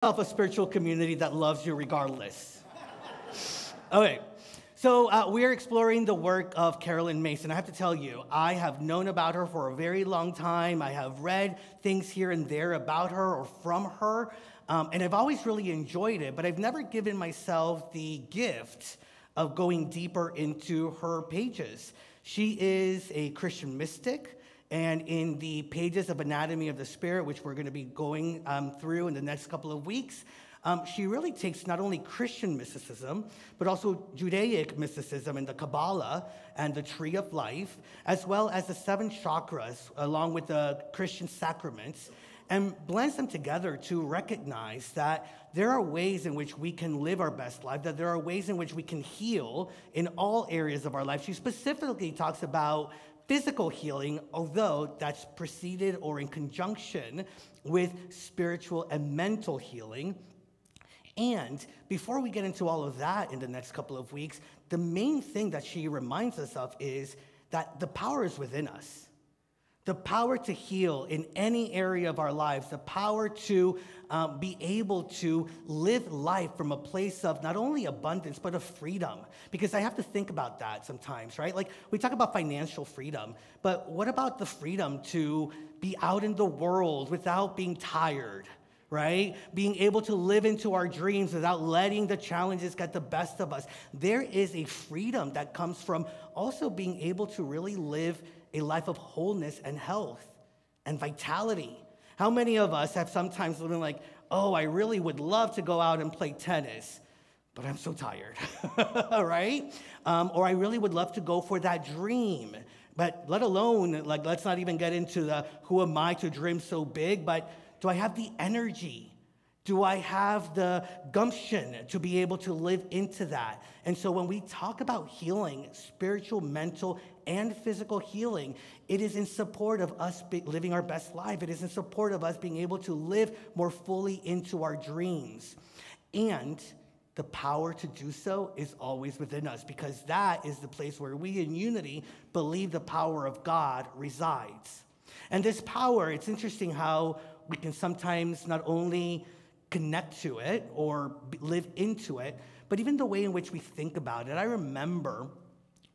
Of a spiritual community that loves you regardless. Okay, so we're exploring the work of Caroline Myss, and I have to tell you, I have known about her for a very long time. I have read things here and there about her or from her, and I've always really enjoyed it, but I've never given myself the gift of going deeper into her pages. She is a Christian mystic. And in the pages of Anatomy of the Spirit, which we're going to be going through in the next couple of weeks, she really takes not only Christian mysticism, but also Judaic mysticism and the Kabbalah and the Tree of Life, as well as the 7 chakras, along with the Christian sacraments, and blends them together to recognize that there are ways in which we can live our best life, that there are ways in which we can heal in all areas of our life. She specifically talks about physical healing, although that's preceded or in conjunction with spiritual and mental healing. And before we get into all of that in the next couple of weeks, the main thing that she reminds us of is that the power is within us. The power to heal in any area of our lives, the power to be able to live life from a place of not only abundance, but of freedom. Because I have to think about that sometimes, right? Like, we talk about financial freedom, but what about the freedom to be out in the world without being tired, right? Being able to live into our dreams without letting the challenges get the best of us. There is a freedom that comes from also being able to really live a life of wholeness and health and vitality. How many of us have sometimes been like, oh, I really would love to go out and play tennis, but I'm so tired, right? Or I really would love to go for that dream, but let alone, like, let's not even get into the who am I to dream so big, but do I have the energy? Do I have the gumption to be able to live into that? And so when we talk about healing, spiritual, mental, and physical healing, it is in support of us living our best life. It is in support of us being able to live more fully into our dreams. And the power to do so is always within us, because that is the place where we in unity believe the power of God resides. And this power, it's interesting how we can sometimes not only connect to it or live into it, but even the way in which we think about it. I remember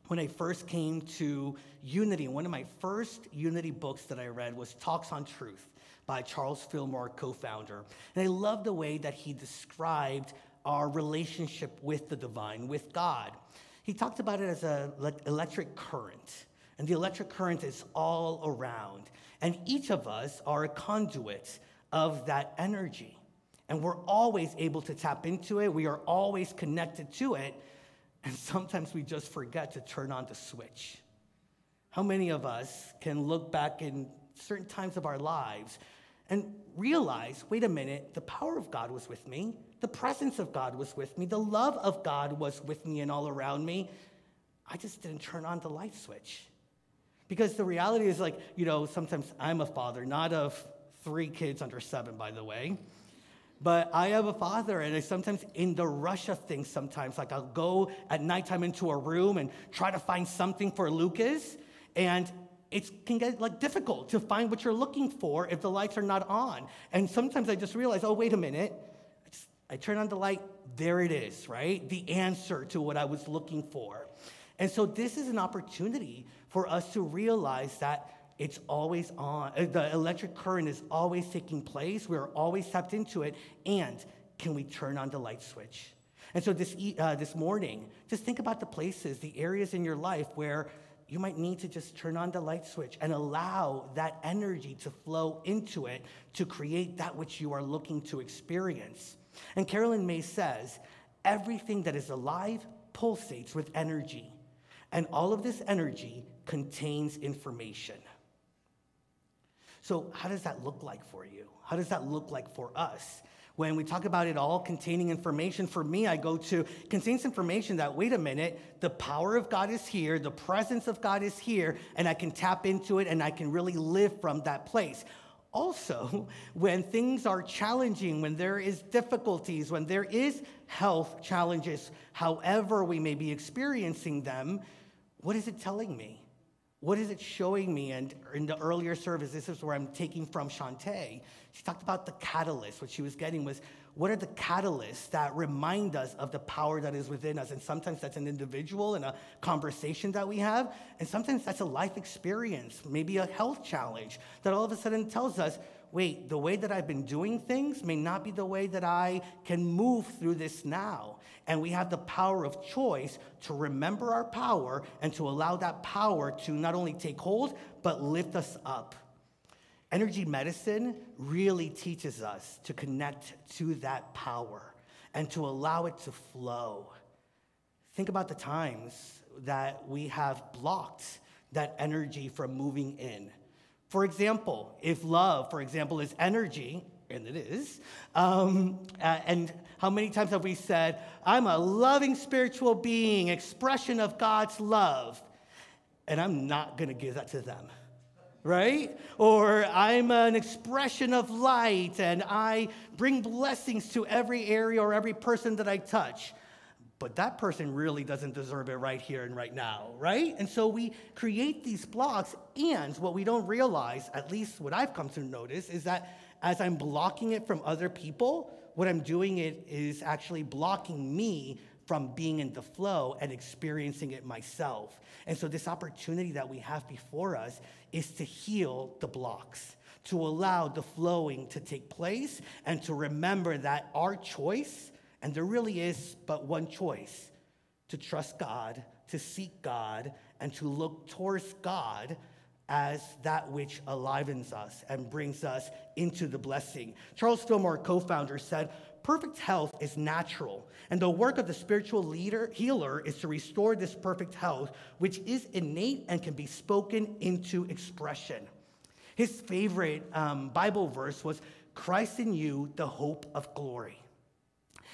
when I first came to Unity, one of my first Unity books that I read was Talks on Truth by Charles Fillmore, co-founder. And I love the way that he described our relationship with the divine, with God. He talked about it as an electric current, and the electric current is all around. And each of us are a conduit of that energy. And we're always able to tap into it. We are always connected to it. And sometimes we just forget to turn on the switch. How many of us can look back in certain times of our lives and realize, wait a minute, the power of God was with me. The presence of God was with me. The love of God was with me and all around me. I just didn't turn on the light switch. Because the reality is, like, sometimes I'm a father, not of 3 kids under 7, by the way. But I have a father, and I sometimes, in the rush of things sometimes, like, I'll go at nighttime into a room and try to find something for Lucas, and it can get, like, difficult to find what you're looking for if the lights are not on. And sometimes I just realize, oh, wait a minute. I turn on the light, there it is, right? The answer to what I was looking for. And so this is an opportunity for us to realize that it's always on. The electric current is always taking place. We're always tapped into it. And can we turn on the light switch? And so this morning, just think about the places, the areas in your life where you might need to just turn on the light switch and allow that energy to flow into it to create that which you are looking to experience. And Caroline Myss says, everything that is alive pulsates with energy. And all of this energy contains information. So how does that look like for you? How does that look like for us? When we talk about it all containing information, for me, I go to contains information that, wait a minute, the power of God is here, the presence of God is here, and I can tap into it and I can really live from that place. Also, when things are challenging, when there is difficulties, when there is health challenges, however we may be experiencing them, what is it telling me? What is it showing me? And in the earlier service, this is where I'm taking from Shantae. She talked about the catalyst. What she was getting was, what are the catalysts that remind us of the power that is within us? And sometimes that's an individual and a conversation that we have. And sometimes that's a life experience, maybe a health challenge that all of a sudden tells us, wait, the way that I've been doing things may not be the way that I can move through this now. And we have the power of choice to remember our power and to allow that power to not only take hold, but lift us up. Energy medicine really teaches us to connect to that power and to allow it to flow. Think about the times that we have blocked that energy from moving in. For example, if love, for example, is energy, and it is, and how many times have we said, I'm a loving spiritual being, expression of God's love, and I'm not going to give that to them. Right? Or I'm an expression of light and I bring blessings to every area or every person that I touch. But that person really doesn't deserve it right here and right now, right? And so we create these blocks, and what we don't realize, at least what I've come to notice, is that as I'm blocking it from other people, what I'm doing is actually blocking me from being in the flow and experiencing it myself. And so this opportunity that we have before us is to heal the blocks, to allow the flowing to take place, and to remember that our choice, and there really is but one choice, to trust God, to seek God, and to look towards God as that which enlivens us and brings us into the blessing. Charles Fillmore, co-founder, said, perfect health is natural, and the work of the spiritual healer is to restore this perfect health, which is innate and can be spoken into expression. His favorite Bible verse was, Christ in you, the hope of glory.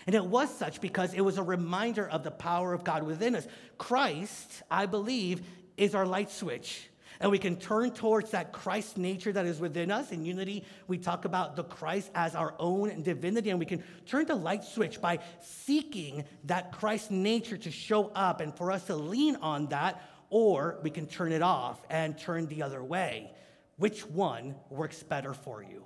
And it was such because it was a reminder of the power of God within us. Christ, I believe, is our light switch. And we can turn towards that Christ nature that is within us. In Unity, we talk about the Christ as our own divinity, and we can turn the light switch by seeking that Christ nature to show up and for us to lean on that, or we can turn it off and turn the other way. Which one works better for you?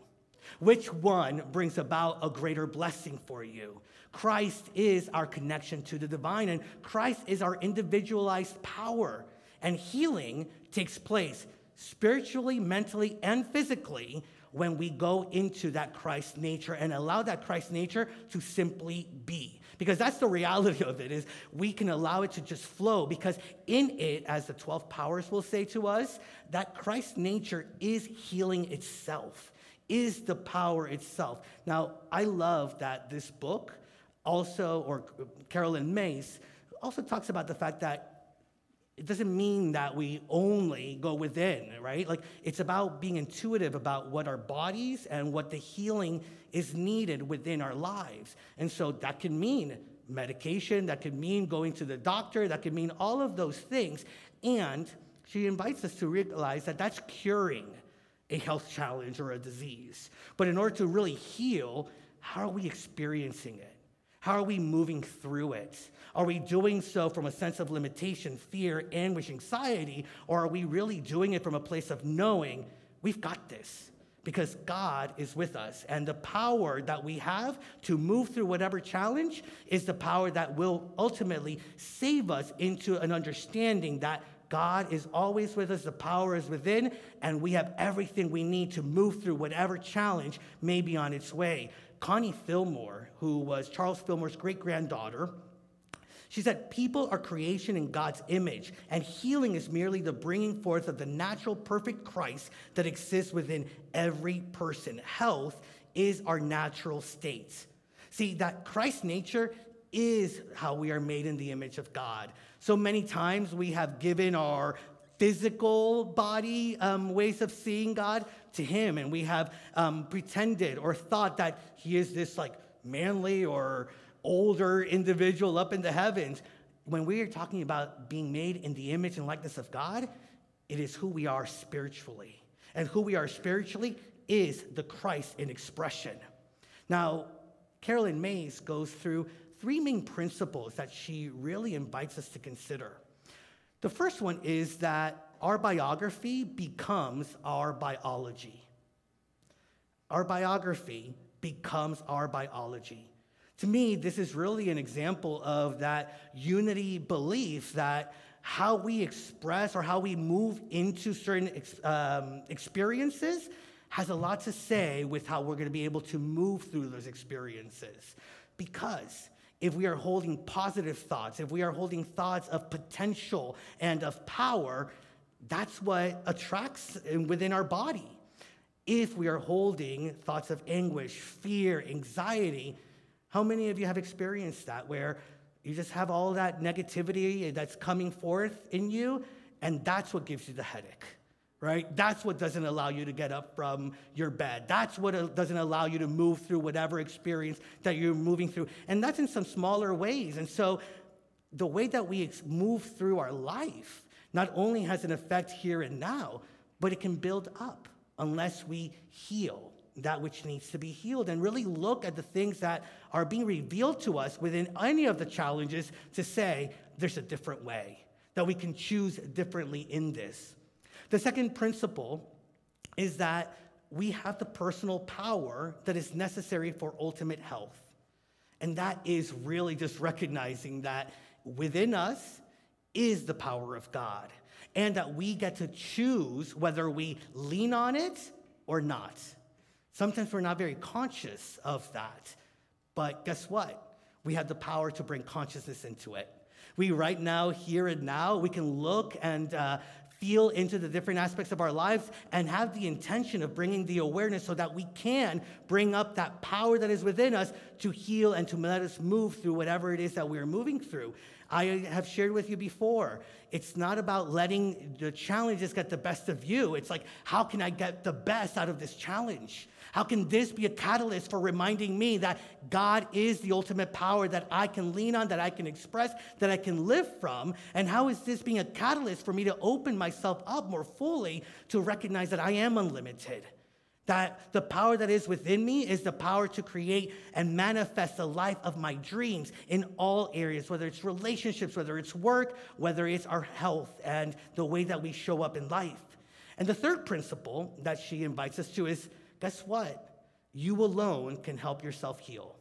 Which one brings about a greater blessing for you? Christ is our connection to the divine, and Christ is our individualized power. And healing takes place spiritually, mentally, and physically when we go into that Christ nature and allow that Christ nature to simply be. Because that's the reality of it, is we can allow it to just flow, because in it, as the 12 powers will say to us, that Christ nature is healing itself, is the power itself. Now, I love that this book also, or Caroline Myss, also talks about the fact that it doesn't mean that we only go within, right? Like, it's about being intuitive about what our bodies and what the healing is needed within our lives. And so that can mean medication, that could mean going to the doctor, that could mean all of those things. And she invites us to realize that that's curing a health challenge or a disease. But in order to really heal, how are we experiencing it? How are we moving through it? Are we doing so from a sense of limitation, fear, anguish, anxiety, or are we really doing it from a place of knowing we've got this because God is with us? And the power that we have to move through whatever challenge is the power that will ultimately save us into an understanding that God is always with us, the power is within, and we have everything we need to move through whatever challenge may be on its way. Connie Fillmore, who was Charles Fillmore's great-granddaughter, she said, people are creation in God's image, and healing is merely the bringing forth of the natural, perfect Christ that exists within every person. Health is our natural state. See, that Christ nature is how we are made in the image of God. So many times we have given our physical body ways of seeing God to him, and we have pretended or thought that he is this like manly or older individual up in the heavens. When we are talking about being made in the image and likeness of God, it is who we are spiritually. And who we are spiritually is the Christ in expression. Now, Caroline Myss goes through 3 main principles that she really invites us to consider. The first one is that our biography becomes our biology. Our biography becomes our biology. To me, this is really an example of that unity belief that how we express or how we move into certain experiences has a lot to say with how we're going to be able to move through those experiences. Because if we are holding positive thoughts, if we are holding thoughts of potential and of power, that's what attracts within our body. If we are holding thoughts of anguish, fear, anxiety, how many of you have experienced that where you just have all that negativity that's coming forth in you, and that's what gives you the headache, right? That's what doesn't allow you to get up from your bed. That's what doesn't allow you to move through whatever experience that you're moving through. And that's in some smaller ways. And so the way that we move through our life not only has an effect here and now, but it can build up unless we heal that which needs to be healed and really look at the things that are being revealed to us within any of the challenges to say there's a different way, that we can choose differently in this. The second principle is that we have the personal power that is necessary for ultimate health. And that is really just recognizing that within us is the power of God, and that we get to choose whether we lean on it or not. Sometimes we're not very conscious of that, but guess what? We have the power to bring consciousness into it. We right now, here and now, we can look and feel into the different aspects of our lives and have the intention of bringing the awareness so that we can bring up that power that is within us to heal and to let us move through whatever it is that we're moving through. I have shared with you before, it's not about letting the challenges get the best of you. It's like, how can I get the best out of this challenge? How can this be a catalyst for reminding me that God is the ultimate power that I can lean on, that I can express, that I can live from? And how is this being a catalyst for me to open myself up more fully to recognize that I am unlimited? That the power that is within me is the power to create and manifest the life of my dreams in all areas, whether it's relationships, whether it's work, whether it's our health and the way that we show up in life. And the third principle that she invites us to is, guess what? You alone can help yourself heal.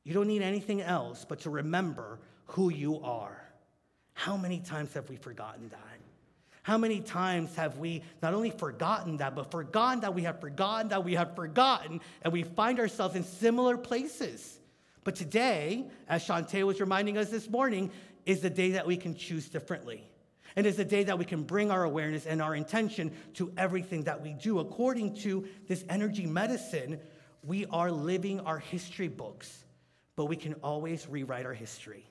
You don't need anything else but to remember who you are. How many times have we forgotten that? How many times have we not only forgotten that, but forgotten that we have forgotten that we have forgotten, and we find ourselves in similar places. But today, as Shantae was reminding us this morning, is the day that we can choose differently. And it's the day that we can bring our awareness and our intention to everything that we do. According to this energy medicine, we are living our history books, but we can always rewrite our history.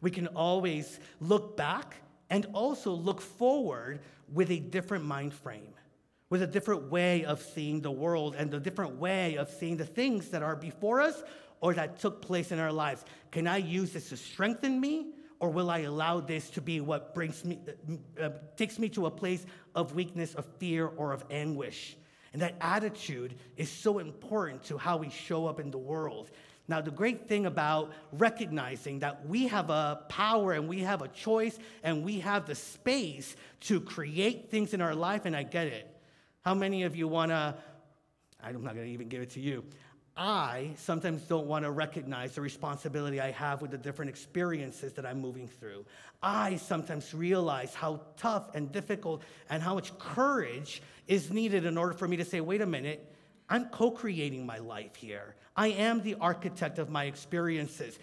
We can always look back and also look forward with a different mind frame, with a different way of seeing the world and a different way of seeing the things that are before us or that took place in our lives. Can I use this to strengthen me, or will I allow this to be what takes me to a place of weakness, of fear, or of anguish? And that attitude is so important to how we show up in the world. Now, the great thing about recognizing that we have a power and we have a choice and we have the space to create things in our life, and I get it. How many of you want to, I'm not going to even give it to you. I sometimes don't want to recognize the responsibility I have with the different experiences that I'm moving through. I sometimes realize how tough and difficult and how much courage is needed in order for me to say, wait a minute, I'm co-creating my life here. I am the architect of my experiences.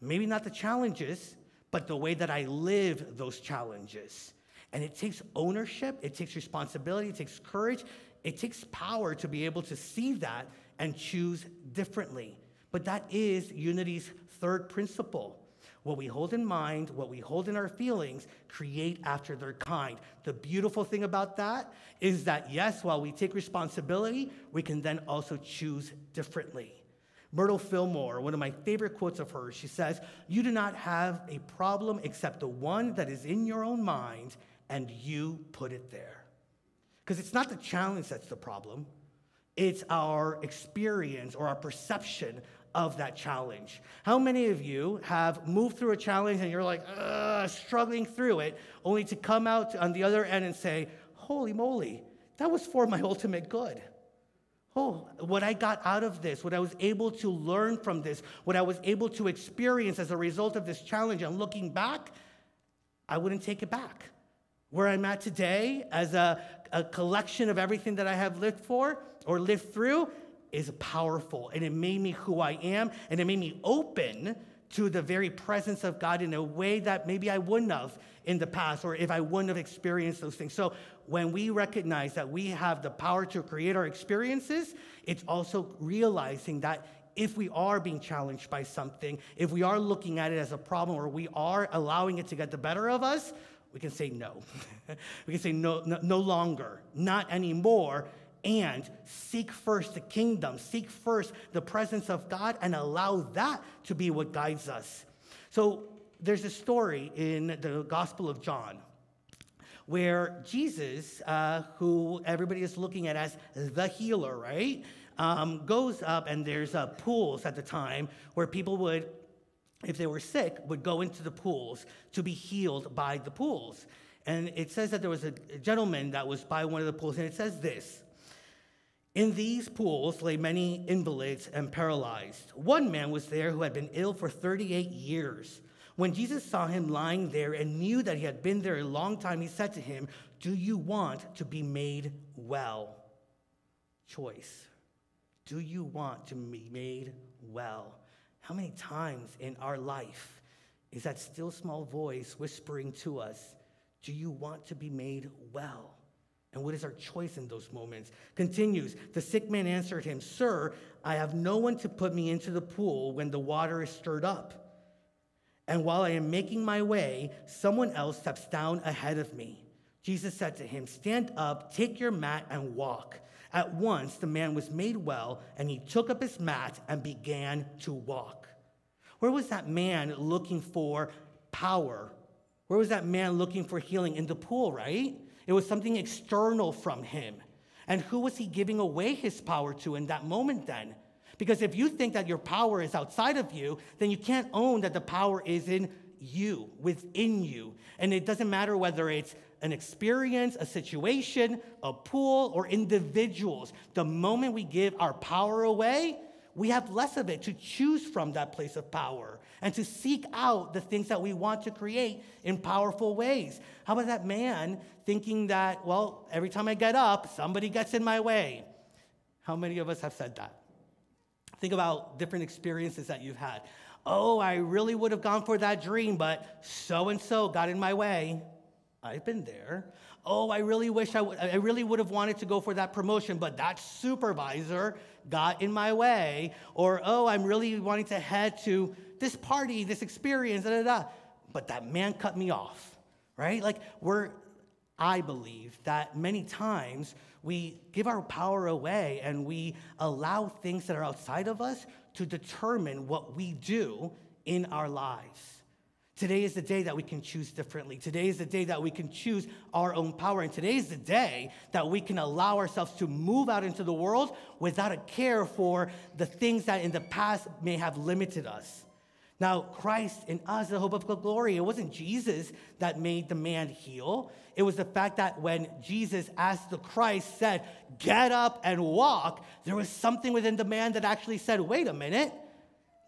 Maybe not the challenges, but the way that I live those challenges. And it takes ownership, it takes responsibility, it takes courage, it takes power to be able to see that and choose differently. But that is Unity's third principle. What we hold in mind, what we hold in our feelings, create after their kind. The beautiful thing about that is that, yes, while we take responsibility, we can then also choose differently. Myrtle Fillmore, one of my favorite quotes of hers, she says, "You do not have a problem except the one that is in your own mind, and you put it there." Because it's not the challenge that's the problem. It's our experience or our perception of that challenge. How many of you have moved through a challenge and you're like, struggling through it, only to come out on the other end and say, holy moly, that was for my ultimate good. oh, what I got out of this, what I was able to learn from this, what I was able to experience as a result of this challenge, and looking back, I wouldn't take it back. Where I'm at today as a collection of everything that I have lived for or lived through is powerful, and it made me who I am, and it made me open to the very presence of God in a way that maybe I wouldn't have in the past, or if I wouldn't have experienced those things. So when we recognize that we have the power to create our experiences, it's also realizing that if we are being challenged by something, if we are looking at it as a problem, or we are allowing it to get the better of us, we can say no. We can say no longer, not anymore, and seek first the kingdom, seek first the presence of God, and allow that to be what guides us. So there's a story in the Gospel of John where Jesus, who everybody is looking at as the healer, right, goes up, and there's pools at the time where people would, if they were sick, would go into the pools to be healed by the pools. And it says that there was a gentleman that was by one of the pools, and it says this: in these pools lay many invalids and paralyzed. One man was there who had been ill for 38 years. When Jesus saw him lying there and knew that he had been there a long time, he said to him, "Do you want to be made well?" Choice. Do you want to be made well? How many times in our life is that still small voice whispering to us, do you want to be made well? And what is our choice in those moments? Continues, the sick man answered him, "Sir, I have no one to put me into the pool when the water is stirred up. And while I am making my way, someone else steps down ahead of me." Jesus said to him, "Stand up, take your mat, and walk." At once the man was made well, and he took up his mat and began to walk. Where was that man looking for power? Where was that man looking for healing? In the pool, right? It was something external from him. And who was he giving away his power to in that moment then? Because if you think that your power is outside of you, then you can't own that the power is in you, within you. And it doesn't matter whether it's an experience, a situation, a pool, or individuals. The moment we give our power away, we have less of it to choose from that place of power and to seek out the things that we want to create in powerful ways. How about that man thinking that, well, every time I get up, somebody gets in my way? How many of us have said that? Think about different experiences that you've had. Oh, I really would have gone for that dream, but so-and-so got in my way. I've been there. Oh, I really wish I really would have wanted to go for that promotion, but that supervisor got in my way. Or, oh, I'm really wanting to head to this party, this experience, but that man cut me off, right? Like I believe that many times we give our power away and we allow things that are outside of us to determine what we do in our lives. Today is the day that we can choose differently. Today is the day that we can choose our own power. And today is the day that we can allow ourselves to move out into the world without a care for the things that in the past may have limited us. Now, Christ in us, the hope of glory, it wasn't Jesus that made the man heal. It was the fact that when Jesus, as the Christ, said, "Get up and walk," there was something within the man that actually said, "Wait a minute.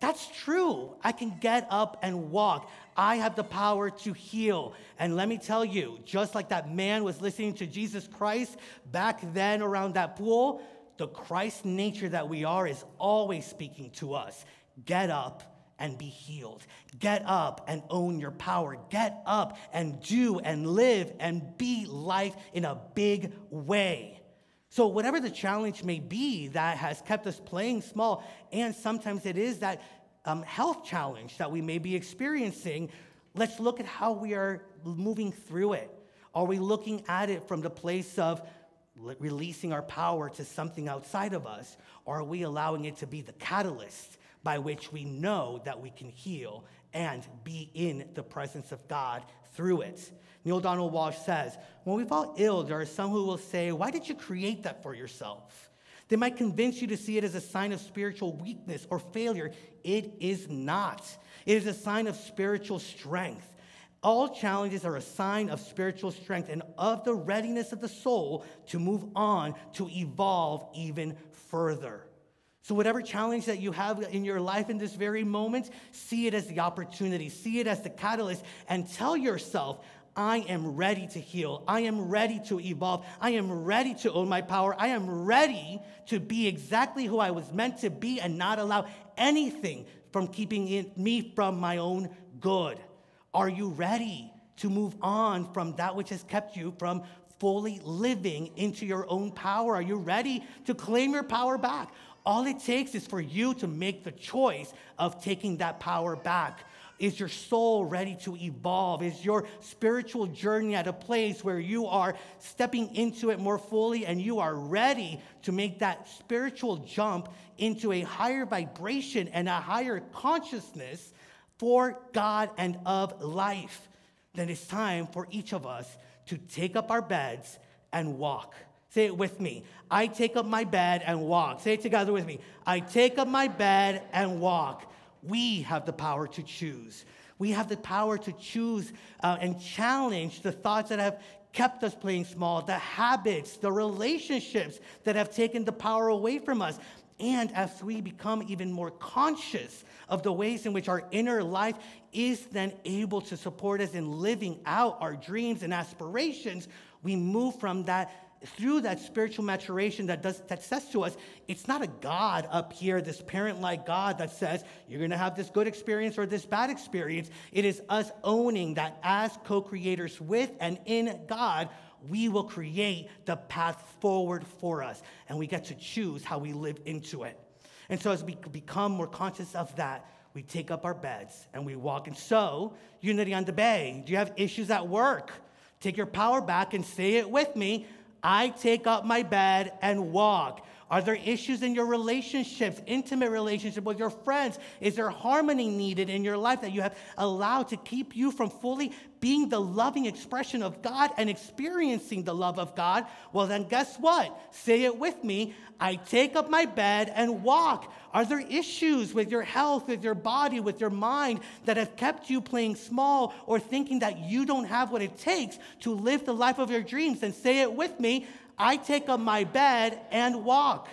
That's true. I can get up and walk. I have the power to heal." And let me tell you, just like that man was listening to Jesus Christ back then around that pool, the Christ nature that we are is always speaking to us. Get up and be healed. Get up and own your power. Get up and do and live and be life in a big way. So whatever the challenge may be that has kept us playing small, and sometimes it is that health challenge that we may be experiencing, let's look at how we are moving through it. Are we looking at it from the place of releasing our power to something outside of us? Or are we allowing it to be the catalyst by which we know that we can heal and be in the presence of God through it? Neil Donald Walsh says, when we fall ill, there are some who will say, "Why did you create that for yourself?" They might convince you to see it as a sign of spiritual weakness or failure. It is not. It is a sign of spiritual strength. All challenges are a sign of spiritual strength and of the readiness of the soul to move on, to evolve even further. So whatever challenge that you have in your life in this very moment, see it as the opportunity, see it as the catalyst, and tell yourself, I am ready to heal. I am ready to evolve. I am ready to own my power. I am ready to be exactly who I was meant to be and not allow anything from keeping me from my own good. Are you ready to move on from that which has kept you from fully living into your own power? Are you ready to claim your power back? All it takes is for you to make the choice of taking that power back. Is your soul ready to evolve? Is your spiritual journey at a place where you are stepping into it more fully and you are ready to make that spiritual jump into a higher vibration and a higher consciousness for God and of life? Then it's time for each of us to take up our beds and walk. Say it with me. I take up my bed and walk. Say it together with me. I take up my bed and walk. We have the power to choose. We have the power to choose and challenge the thoughts that have kept us playing small, the habits, the relationships that have taken the power away from us. And as we become even more conscious of the ways in which our inner life is then able to support us in living out our dreams and aspirations, we move from that through that spiritual maturation that says to us, it's not a God up here, this parent-like God that says, you're going to have this good experience or this bad experience. It is us owning that as co-creators with and in God, we will create the path forward for us. And we get to choose how we live into it. And so as we become more conscious of that, we take up our beds and we walk. And so, Unity on the Bay, do you have issues at work? Take your power back and say it with me. I take up my bed and walk. Are there issues in your relationships, intimate relationship with your friends? Is there harmony needed in your life that you have allowed to keep you from fully being the loving expression of God and experiencing the love of God? Well, then guess what? Say it with me. I take up my bed and walk. Are there issues with your health, with your body, with your mind that have kept you playing small or thinking that you don't have what it takes to live the life of your dreams? Then say it with me. I take up my bed and walk.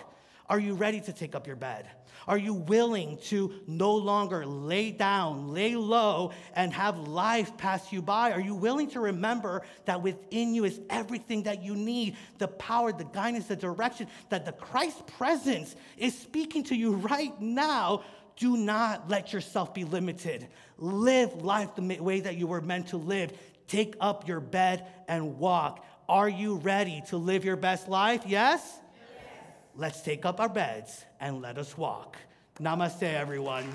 Are you ready to take up your bed? Are you willing to no longer lay down, lay low, and have life pass you by? Are you willing to remember that within you is everything that you need, the power, the guidance, the direction, that the Christ presence is speaking to you right now? Do not let yourself be limited. Live life the way that you were meant to live. Take up your bed and walk. Are you ready to live your best life? Yes? Let's take up our beds and let us walk. Namaste, everyone.